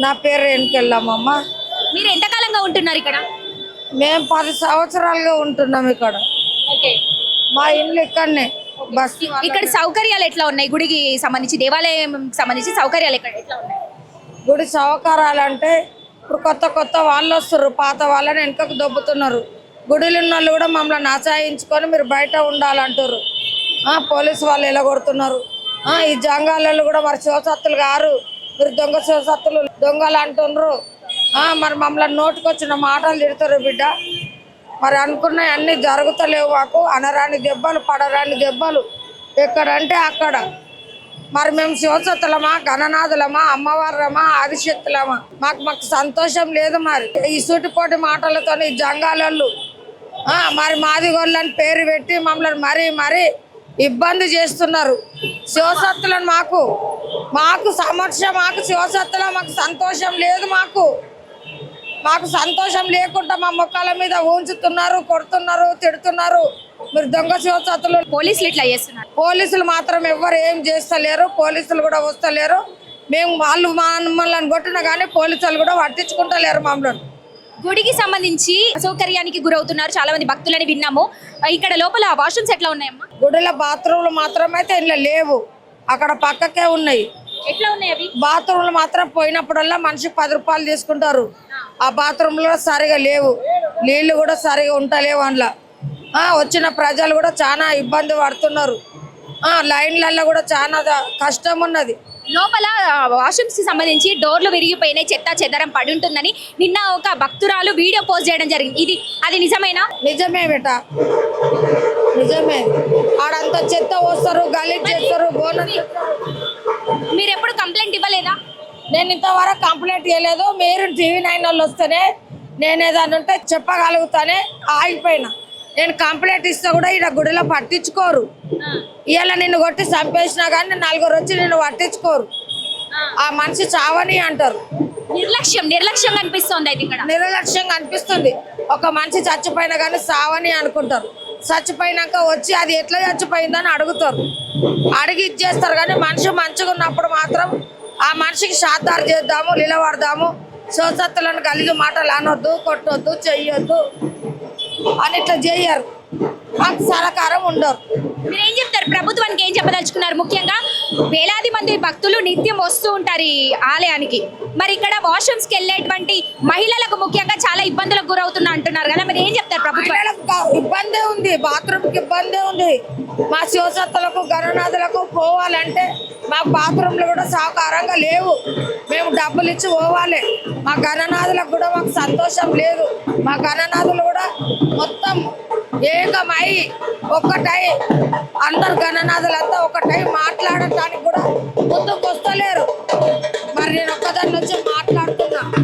నా పేరు రేణుకెళ్ళామమ్మ. మీరు ఎంతకాలంగా ఉంటున్నారు ఇక్కడ? మేము 10 సంవత్సరాలుగా ఉంటున్నాం ఇక్కడ. ఓకే. మా ఇల్లు ఇక్కడనే. బస్ ఇక్కడ సౌకర్యాలు ఎట్లా ఉన్నాయి? గుడికి సంబంధించి, దేవాలయం సంబంధించి సౌకర్యాలు ఎట్లా ఉన్నాయి? గుడి సౌకర్యాలు అంటే ఇప్పుడు కొత్త కొత్త వాళ్ళు వస్తారు, పాత వాళ్ళని వెనకకు దొబ్బుతున్నారు. గుడిలో ఉన్న వాళ్ళు కూడా మమ్మల్ని ఆశ్రయించుకొని మీరు బయట ఉండాలంటారు. పోలీసు వాళ్ళు ఎలగొడుతున్నారు. ఈ జంగాలలో కూడా మరి శివసత్తులు గారు, మీరు దొంగ శివసత్తులు దొంగలు అంటున్నారు. మరి మమ్మల్ని నోటికొచ్చిన మాటలు తిడతారు బిడ్డ. మరి అనుకున్నవి అన్నీ జరుగుతలేవు. మాకు అనరాని దెబ్బలు, పడరాని దెబ్బలు ఎక్కడంటే అక్కడ. మరి మేము శివసత్తులమా, గణనాథులమా, అమ్మవారమా, ఆదిశక్తులమా? మాకు సంతోషం లేదు. మరి ఈ సూటిపోటి మాటలతో ఈ జంగాలళ్ళు మరి మాదిగోళ్ళని పేరు పెట్టి మమ్మల్ని మరీ ఇబ్బంది చేస్తున్నారు. శివసత్తులను మాకు సమస్య, మాకు శివసత్తుల మాకు సంతోషం లేదు. మాకు సంతోషం లేకుండా మా మొక్కల మీద ఉంచుతున్నారు, కొడుతున్నారు, తిడుతున్నారు. మీరు దొంగ శివసత్తులు. పోలీసులు ఇట్లా చేస్తున్నారు. పోలీసులు మాత్రం ఎవరు ఏం చేస్తలేరు. పోలీసులు కూడా వస్తలేరు. మేము వాళ్ళు మమ్మల్ని కొట్టినా కానీ పోలీసులు కూడా పట్టించుకుంటలేరు మమ్మల్ని. గుడికి సంబంధించి అసౌకర్యానికి గురవుతున్నారు చాలా మంది భక్తులని విన్నాము. ఇక్కడ లోపల వాష్రూమ్స్ ఎట్లా ఉన్నాయమ్మా? గుడిలో బాత్రూమ్లు మాత్రమైతే ఇంట్లో లేవు, అక్కడ పక్కకే ఉన్నాయి. ఎట్లా ఉన్నాయి అవి? బాత్రూమ్లు మాత్రం పోయినప్పుడల్లా మనిషికి 10 రూపాయలు తీసుకుంటారు. ఆ బాత్రూమ్లు కూడా సరిగా లేవు, నీళ్లు కూడా సరిగా ఉంటలేవు. అందులో వచ్చిన ప్రజలు కూడా చాలా ఇబ్బంది పడుతున్నారు. లైన్లలో కూడా చాలా కష్టం ఉన్నది. లోపల వాష్రూమ్స్ కి సంబంధించి డోర్లు విరిగిపోయినాయి, చెత్త చెదరం పడి ఉంటుందని నిన్న ఒక భక్తురాలు వీడియో పోస్ట్ చేయడం జరిగింది. అది నిజమేనా? నిజమే బేట, నిజమే. ఆడంతా చెత్త వస్తారు, గలీజ్ చేస్తారు. మీరు ఎప్పుడు కంప్లైంట్ ఇవ్వలేదా? నేను ఇంతవరకు కంప్లైంట్ ఇవ్వలేదు. మీరు TV9 వాళ్ళు వస్తేనే నేను ఏదైనా ఉంటే చెప్పగలుగుతానే ఆగిపోయినా. నేను కంప్లైంట్ ఇస్తే కూడా ఇక్కడ గుడిలో పట్టించుకోరు. ఇవాళ నిన్ను కొట్టి చంపేసినా కానీ 4 వచ్చి నిన్ను పట్టించుకోరు. ఆ మనిషి చావని అంటారు. నిర్లక్ష్యం అనిపిస్తుంది. అయితే ఇక్కడ నిర్లక్ష్యంగా అనిపిస్తుంది. ఒక మనిషి చచ్చిపోయినా కానీ సావని అనుకుంటారు. చచ్చిపోయినాక వచ్చి అది ఎట్లా చచ్చిపోయిందని అడుగుతారు. అడిగి ఇచ్చేస్తారు. కానీ మనిషి మంచిగా ఉన్నప్పుడు మాత్రం ఆ మనిషికి శాతారు చేద్దాము, నిలబడదాము, శివసత్తులను గలీజు మాటలు అనొద్దు, కొట్టొద్దు, చెయ్యొద్దు అని ఇట్లా చేయరు. మాకు సహకారం ఉండరు. మీరు ఏం చెప్తారు? ప్రభుత్వానికి ఏం చెప్పదలుచుకున్నారు? ముఖ్యంగా వేలాది మంది భక్తులు నిత్యం వస్తూ ఉంటారు ఈ ఆలయానికి. మరి ఇక్కడ వాష్రూమ్స్కి వెళ్ళేటువంటి మహిళలకు ముఖ్యంగా చాలా ఇబ్బందులకు గురవుతున్నా అంటున్నారు కదా, మీరు ఏం చెప్తారు? ప్రభుత్వం ఇబ్బందే ఉంది, బాత్రూమ్కి ఇబ్బందే ఉంది. మా శివసత్తులకు, గణనాథులకు పోవాలంటే మాకు బాత్రూమ్లు కూడా సహకారంగా లేవు. మేము డబ్బులు ఇచ్చి పోవాలి. మా గణనాథులకు కూడా మాకు సంతోషం లేదు. మా గణనాథులు కూడా మొత్తం ఏకమై ఒక్కటై అందరు గణనాథులంతా ఒకటై మాట్లాడటానికి కూడా